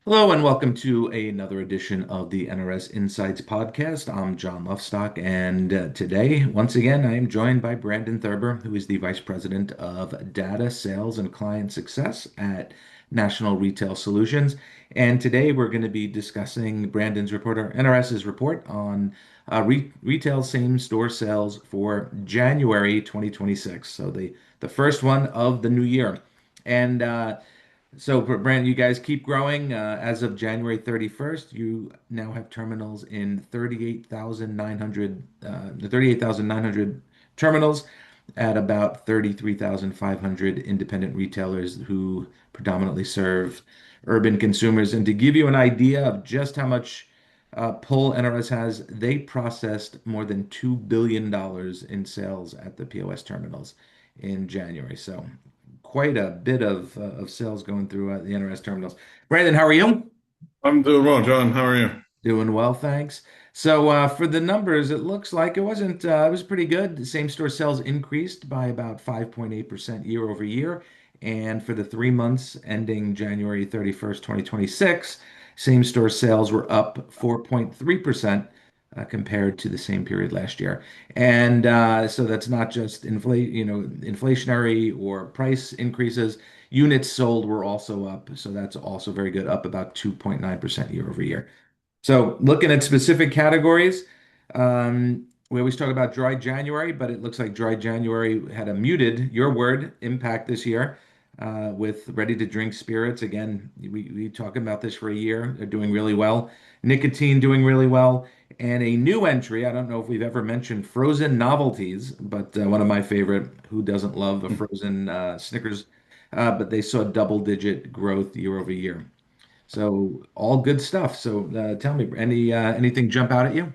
Hello and welcome to another edition of the NRS Insights Podcast. I'm John Lofstock, and today, once again, I am joined by Brandon Thurber, who is the Vice President of Data, Sales, and Client Success at National Retail Solutions. And today we're going to be discussing Brandon's report, or NRS's report on retail same-store sales for January 2026. So the first one of the new year. And so, Brandon, you guys keep growing. As of January 31st, you now have terminals in 38,900 terminals at about 33,500 independent retailers who predominantly serve urban consumers. And to give you an idea of just how much pull NRS has, they processed more than $2 billion in sales at the POS terminals in January. So quite a bit of sales going through the NRS terminals. Brandon, how are you? I'm doing well, John. How are you? Doing well, thanks. So for the numbers, it looks like it was pretty good. The same store sales increased by about 5.8% year over year. And for the 3 months ending January 31st, 2026, same store sales were up 4.3% compared to the same period last year. And so that's not just inflationary or price increases. Units sold were also up, so that's also very good, up about 2.9% year over year. So looking at specific categories, we always talk about dry January, but it looks like dry January had a muted, your word, impact this year with ready-to-drink spirits. Again, we talking about this for a year. They're doing really well. Nicotine doing really well. And a new entry, I don't know if we've ever mentioned frozen novelties, but one of my favorite, who doesn't love a frozen Snickers? But they saw double-digit growth year over year. So all good stuff. So tell me, anything jump out at you?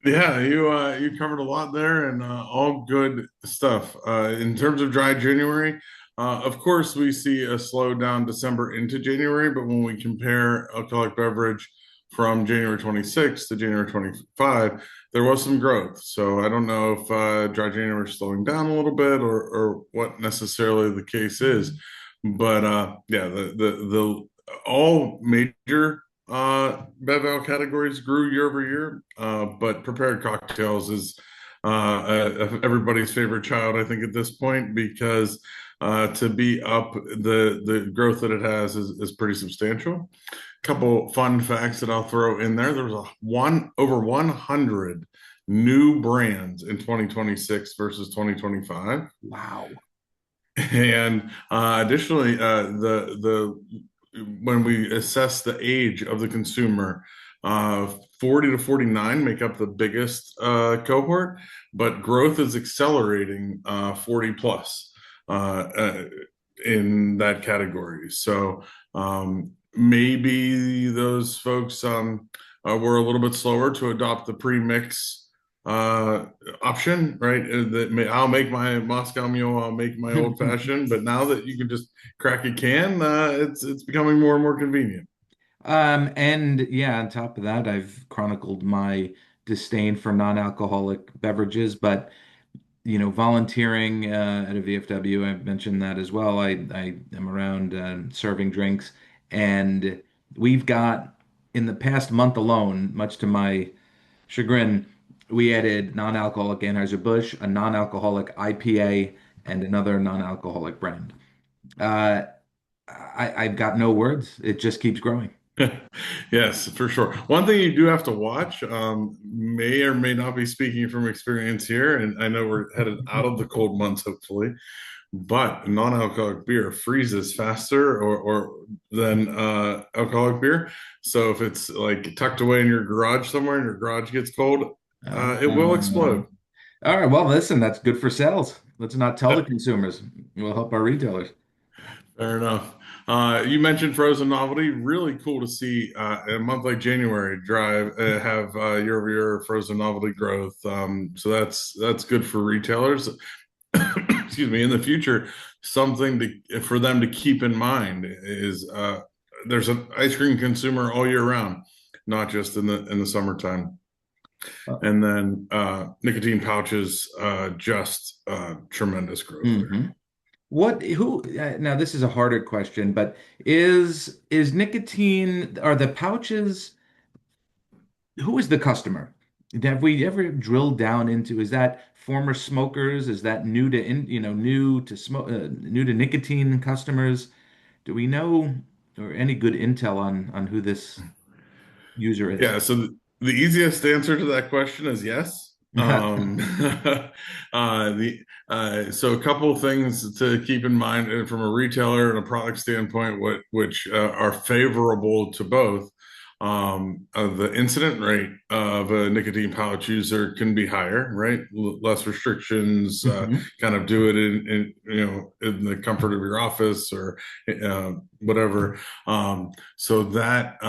Yeah, you covered a lot there and all good stuff. In terms of dry January, of course, we see a slowdown December into January, but when we compare alcoholic beverage from January 26th to January 25, there was some growth. So I don't know if dry January is slowing down a little bit or what necessarily the case is, but yeah, the all major Bev categories grew year over year, but prepared cocktails is everybody's favorite child, I think, at this point, because to be up the growth that it has is pretty substantial. Couple fun facts that I'll throw in there. There was over 100 new brands in 2026 versus 2025. Wow. And additionally, the when we assess the age of the consumer, 40 to 49 make up the biggest cohort, but growth is accelerating 40 plus in that category. So maybe those folks were a little bit slower to adopt the pre-mix option, right? I'll make my Moscow Mule, I'll make my old fashioned, but now that you can just crack a can, it's becoming more and more convenient. And yeah, on top of that, I've chronicled my disdain for non-alcoholic beverages, but volunteering at a VFW, I've mentioned that as well. I am around serving drinks, and we've got in the past month alone, much to my chagrin, we added non-alcoholic Anheuser-Busch, a non-alcoholic IPA, and another non-alcoholic brand. Uh, I've got no words. It just keeps growing. Yes, for sure. One thing you do have to watch, may or may not be speaking from experience here, and I know we're headed out of the cold months, hopefully, but non-alcoholic beer freezes faster or than alcoholic beer. So if it's like tucked away in your garage somewhere and your garage gets cold, it will explode. All right. Well, listen, that's good for sales. Let's not tell the consumers. We'll help our retailers. Fair enough. You mentioned frozen novelty. Really cool to see in a month like January drive have year-over-year frozen novelty growth. So that's good for retailers. Excuse me. In the future, something for them to keep in mind is there's an ice cream consumer all year round, not just in the summertime. And then nicotine pouches, just tremendous growth there. Hmm. Who now this is a harder question, but is nicotine, are the pouches, who is the customer? Have we ever drilled down into, is that former smokers? Is that new to smoke, new to nicotine customers? Do we know or any good intel on who this user is? Yeah, so the easiest answer to that question is yes. The so a couple of things to keep in mind from a retailer and a product standpoint, which are favorable to both. The incident rate of a nicotine pouch user can be higher, right? Less restrictions, Mhm. kind of do it in the comfort of your office or whatever. So that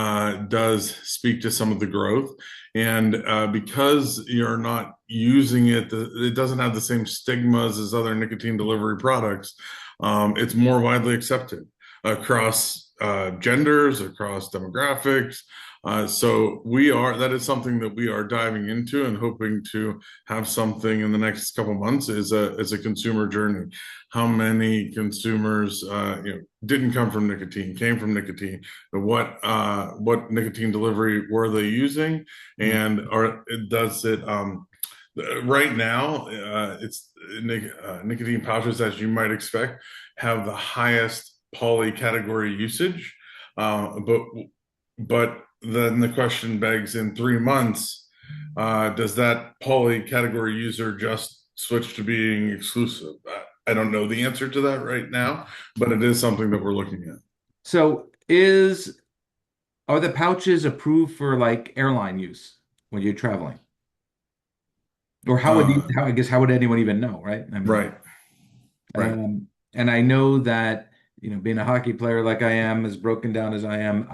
does speak to some of the growth. And because you're not using it, it doesn't have the same stigmas as other nicotine delivery products. It's more widely accepted across genders, across demographics. That is something that we are diving into and hoping to have something in the next couple months is a consumer journey. How many consumers didn't come from nicotine, came from nicotine? What nicotine delivery were they using, and or does it right now it's nicotine pouches, as you might expect, have the highest poly category usage, but then the question begs, in 3 months, does that poly category user just switch to being exclusive? I don't know the answer to that right now, but it is something that we're looking at. So are the pouches approved for like airline use when you're traveling? Or Uh, I guess how would anyone even know, right? I mean, right, right. and I know that, being a hockey player like I am, as broken down as I am,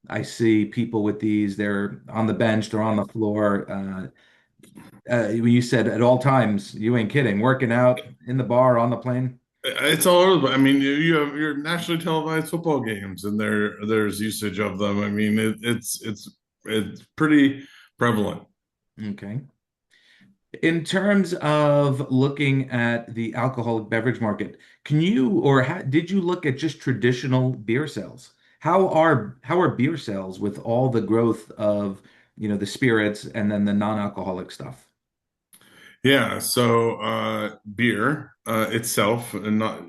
I see people with these, they're on the bench, they're on the floor. When you said at all times, you ain't kidding, working out in the bar, on the plane. It's all over. I mean, you have your nationally televised football games, and there's usage of them. I mean, it's pretty prevalent. Okay. In terms of looking at the alcoholic beverage market, did you look at just traditional beer sales? How are beer sales with all the growth of, the spirits and then the non-alcoholic stuff? Yeah, so beer itself, and not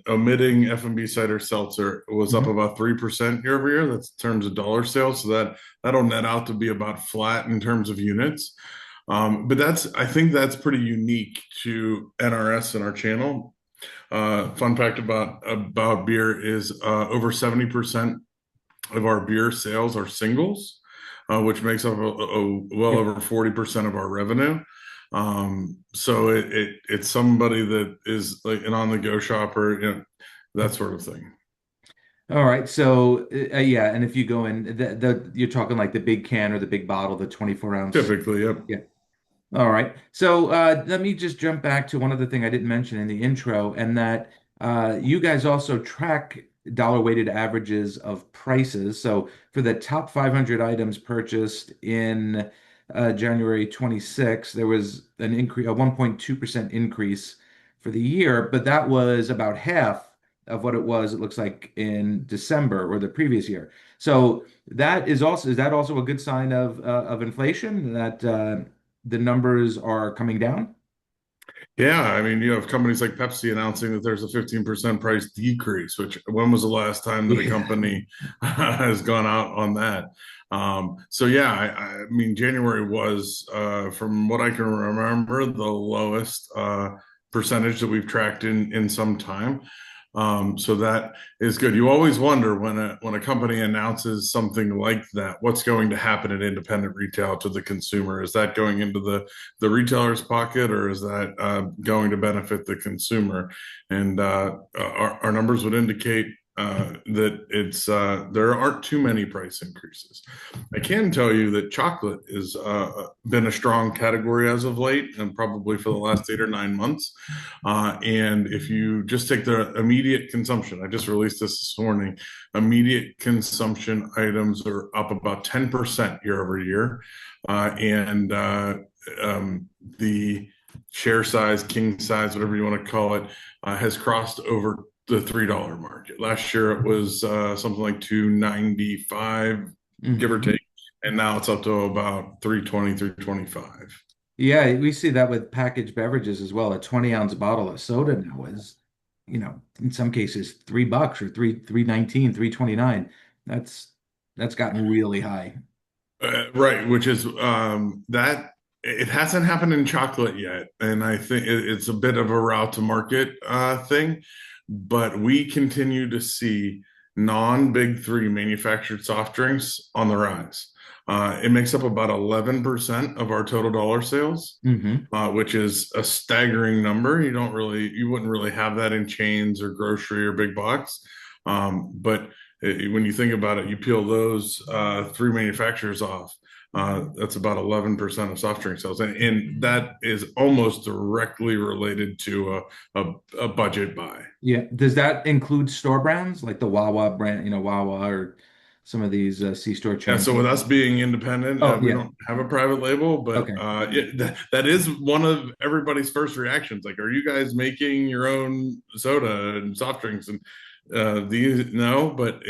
omitting F&B cider seltzer, was up Mhm. about 3% year over year. That's in terms of dollar sales. So that'll net out to be about flat in terms of units. But I think that's pretty unique to NRS and our channel. Fun fact about beer is over 70% of our beer sales are singles, which makes up well Yeah. over 40% of our revenue. So it's somebody that is like an on the go shopper, that sort of thing. All right. So, yeah, and if you go in, you're talking like the big can or the big bottle, the 24 ounce. Typically, yep. Yeah. All right. So let me just jump back to one other thing I didn't mention in the intro, and that you guys also track dollar weighted averages of prices. So for the top 500 items purchased in January 26, there was an increase, a 1.2% increase for the year, but that was about half of what it was, it looks like, in December or the previous year. So is that also a good sign of inflation that the numbers are coming down? Yeah, I mean, you have companies like Pepsi announcing that there's a 15% price decrease, which when was the last time that a Yeah. company has gone out on that? So yeah, I mean, January was, from what I can remember, the lowest percentage that we've tracked in some time. So that is good. You always wonder when a company announces something like that, what's going to happen at independent retail to the consumer? Is that going into the retailer's pocket, or is that going to benefit the consumer? And our numbers would indicate that there aren't too many price increases. I can tell you that chocolate has been a strong category as of late, and probably for the last 8 or 9 months. And if you just take the immediate consumption, I just released this morning, immediate consumption items are up about 10% year over year. And the share size, king size, whatever you want to call it, has crossed over the $3 market. Last year it was something like 295, give or Mhm. take, and now it's up to about 320, 325. Yeah, we see that with packaged beverages as well. A 20-ounce bottle of soda now is, in some cases $3 or 319, 329. That's that's gotten really high. Right, which is that it hasn't happened in chocolate yet, and I think it's a bit of a route to market thing. But we continue to see non-big three manufactured soft drinks on the rise. It makes up about 11% of our total dollar sales, Hmm. which is a staggering number. You wouldn't really have that in chains or grocery or big box. But when you think about it, you peel those three manufacturers off. That's about 11% of soft drink sales, and that is almost directly related to a budget buy. Yeah. Does that include store brands like the Wawa brand, Wawa or some of these C-store Yeah, chains? so with us being independent, Oh, we yeah. don't have a private label, but Okay. that is one of everybody's first reactions. Like, are you guys making your own soda and soft drinks? And these, no, but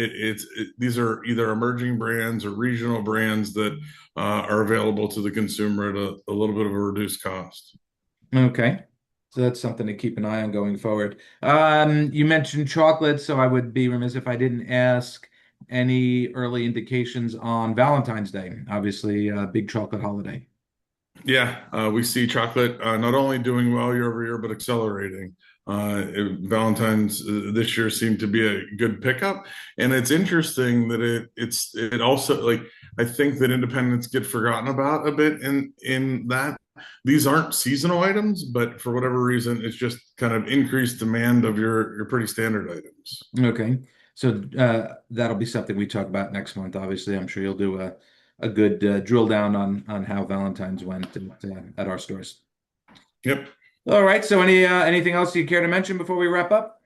these are either emerging brands or regional brands that are available to the consumer at a little bit of a reduced cost. Okay. So that's something to keep an eye on going forward. You mentioned chocolate, so I would be remiss if I didn't ask any early indications on Valentine's Day. Obviously, a big chocolate holiday. Yeah, we see chocolate not only doing well year over year, but accelerating. Valentine's this year seemed to be a good pickup, and it's interesting that it also, like, I think that independents get forgotten about a bit in that these aren't seasonal items, but for whatever reason, it's just kind of increased demand of your pretty standard items. Okay. So that'll be something we talk about next month. Obviously, I'm sure you'll do a good drill down on how Valentine's went at our stores. Yep. All right. So anything else you care to mention before we wrap up?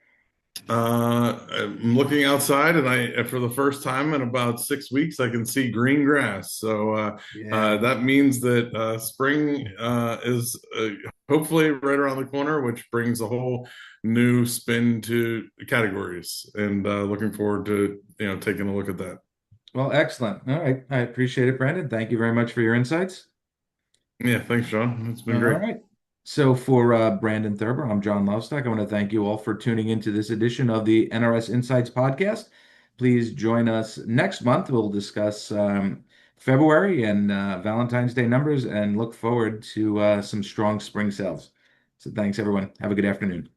I'm looking outside, and for the first time in about 6 weeks, I can see green grass. So Yeah. that means that spring is hopefully right around the corner, which brings a whole new spin to categories. And looking forward to taking a look at that. Well, excellent. All right. I appreciate it, Brandon. Thank you very much for your insights. Yeah, thanks, John. It's been All great. right. So for Brandon Thurber, I'm John Lofstock. I want to thank you all for tuning into this edition of the NRS Insights Podcast. Please join us next month. We'll discuss February and Valentine's Day numbers and look forward to some strong spring sales. So thanks, everyone. Have a good afternoon.